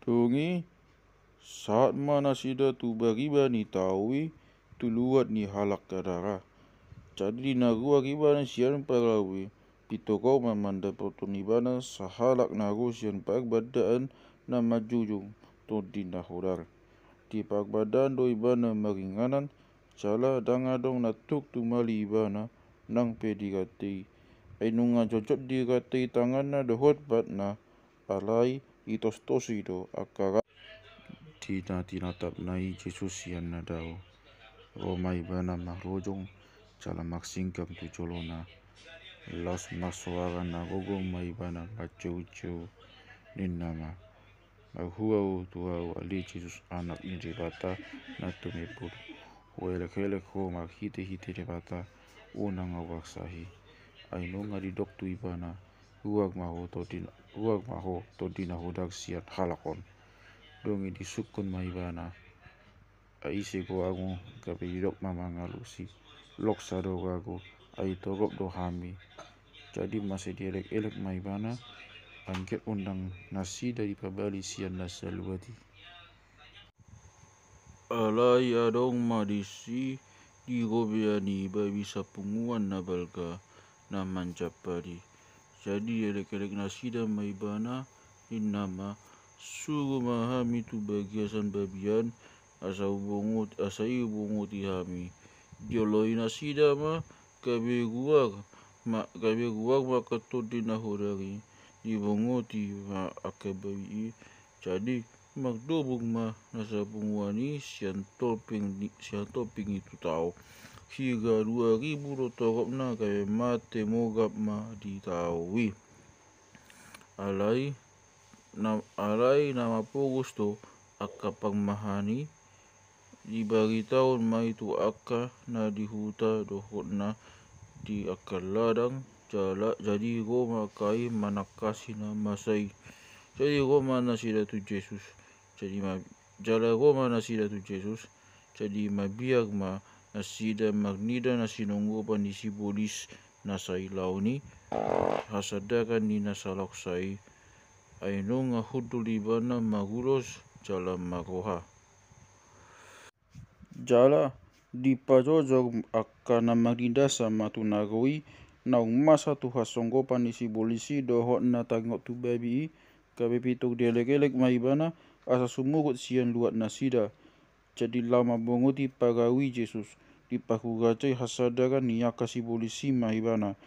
Dongi saat mana sida tu bariba ni taui tu luat ni halak kadara. Jadi nagu agibana sian parawi pitoko mamanda protonibana sahalak nagu sian pagbadaan na majujung to dinahudar. Di pagbadaan do ibana maringanan sala dangadong natuk tumali ibana nang pedigati. Ay nunga jojot digati tangan na dohot bat na alai itostosi do akara tinatap nai Jesus sian na daw. Romai bana mahrojong cala maksingkam tu colona. Las maswara na gogo mai bana maceu-ceu ninnama. Maghuau tuau ali Jesus anak ni debata na tumipur. Huelek-helek ho maghite-hite debata unang awaksahi. Ay nunga di dok tu ibana huwag maho to dinahudag siat halakon. Dongi disukun maibana aise ko agu gabe dok mamangalusi lok sado gago ay togop do hami. Jadi masih dielek-elek maibana angket undang nasi dari pabali sian nasaluati. Alai adong madisi di gobiani bisa punguan na balga na mancapadi. Jadi elek-elek nasi dan maibana innama suruh mahami tu bagiasan babian asa ubungut ihami. Dioloi nasida ma kabe guag makato dinahurari dibunguti ma akabai. Jadi magdubog ma nasa bunguani sian toping itu tao. Hingga 2000 rotorop na kabe mate mogap ma ditawi. Alai nama pogus to akapang mahani dibagi tahun mai tu akka na dihuta dohot na di akal ladang jala jadi goma kai manakasi na masai. Jadi goma nasida tu Jesus. Jadi jala goma nasida tu Jesus. Jadi mabiag ma nasida magnida nasinunggo pandisi bolis nasai launi hasadakan ni nasaloksai ay nunga hudulibana magulos jala magoha. Jala di pajojog akana magdinda sama tu nagoi naung masa tu hasonggo panisi polisi dohot na tangok tu babi kabe pituk dielek-elek maibana asa sumugut sian luat nasida. Jadi lama bonguti pagawi Jesus di pakugacai hasadakan niya kasi polisi maibana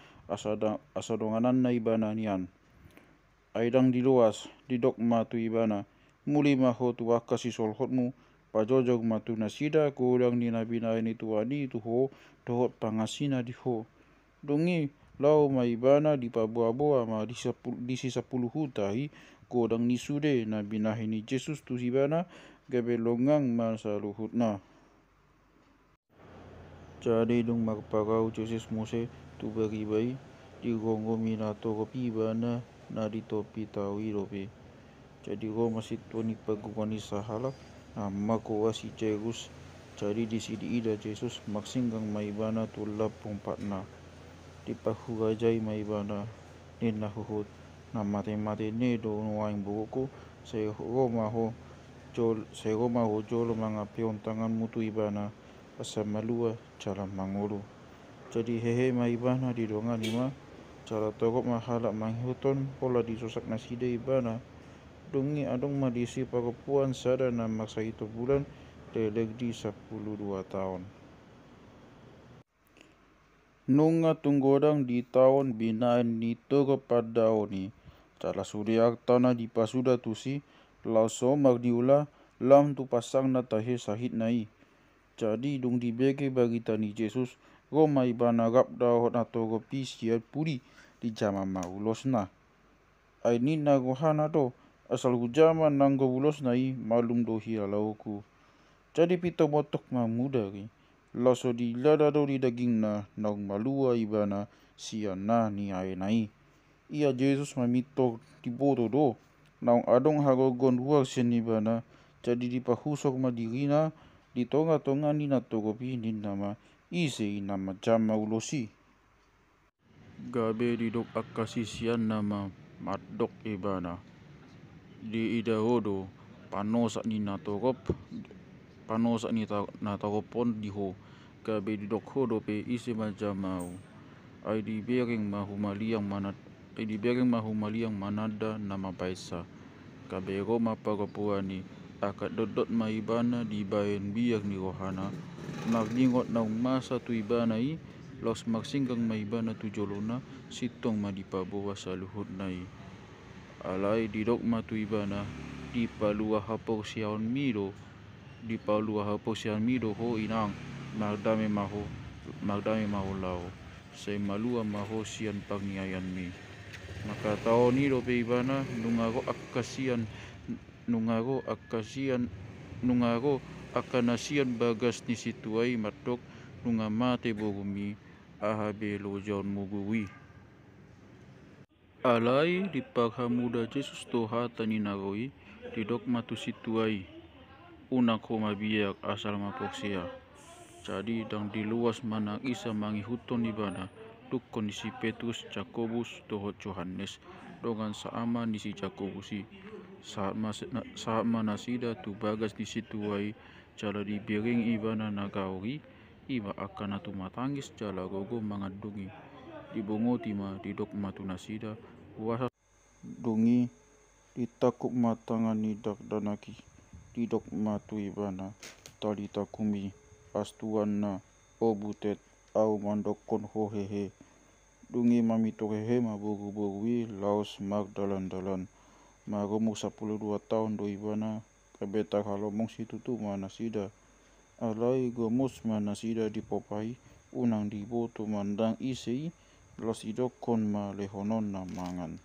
asadonganan na ibana nian. Aidang di luas di dok matu ibana muli maho tu akasi solhotmu pajojog matu nasida kurang ni nabina ini tuani tu ho dohot pangasina di ho. Dongi lau maibana di pabuaboa ma di sisa puluh hutahi kodang ni sude nabina ini Jesus tu sibana gabe longang masa luhutna. Jadi dong magpagau Jesus Mose tu bagi di gongo minato kopi bana na di topi tawi robe. Jadi go masih tuani pagupani sahalak na makoa si Jesus. Jadi di sidi ida Jesus maksinggang maibana tu lapong patna di pahugajai maibana nina huhut na mate-mate ne do nuaing buku sego maho jolo mga pion tangan mutu ibana asa malua cara mangulu. Jadi hehe maibana di dongan lima cara togok mahalak manghuton pola disosak nasida ibana dongi adong madisi pagapuan sada na maksa itu bulan leleg di 12 tahun. Nunga tunggodang di tahun binaan nito kepada ni cala suryak tanah di pasuda tusi lauso magdiula lam tu pasang na tahe sahid nai. Jadi dung dibeke bagi tani Jesus Roma ibana gap dahot na togo pisiat puri di jama maulos na. Ay ni nagohana do asal hujama nanggo ulos nai malum do hialauku. Jadi pito motok mamuda ki. Laso di lada do di daging na naung malua ibana siana ni nai. Ia Jesus mamito di bodo do naung adong hagogon ruang sian ibana jadi di pahusok madirina di tonga-tonga ni na togopi ni nama ise nama jama ulosi. Gabe di dok akasi sian nama madok ibana di idahodo pano sak ni natorop pon diho kabe didok ho dope isi macam mau ai di bereng mahumaliang manada nama paisa kabe Roma pagapuani akat dodot maibana di bayan biak ni rohana magningot na masa tu ibanai los magsinggang maibana tu jolona sitong madipabawa sa luhut nai alai didok matu ibana di palua hapau siaon mido ho inang magdami maho lao say malua maho sian pagniayan mi maka tao ni do pe ibana nungago akanasian bagas ni situai matok nungamate bogumi ahabe lojaun mugui alai di paghamuda Jesus to hata ni nagoi didok matu situai unak ko mabiyak asal mapoksia jadi dang di luas mana isa mangihuton ibana tukon si Petrus Jakobus tohot Yohanes dongan saama ni si Jakobusi saat manasida tu bagas di situai jala di biring ibana nagauri iba akan atu matangis jala gogo mangadungi di bongo tima didok matu nasida puasa dungi ditakuk matangani dak danaki didok matu ibana tali takumi astuanna obutet au mandokon hohehe dungi mamitohehe mabogu-bogui laos magdalan-dalan magomu 12 tahun do ibana kabeta halomong situtu manasida alai gomus manasida dipopai unang diboto mandang isei los idokon ma lehonon na mangan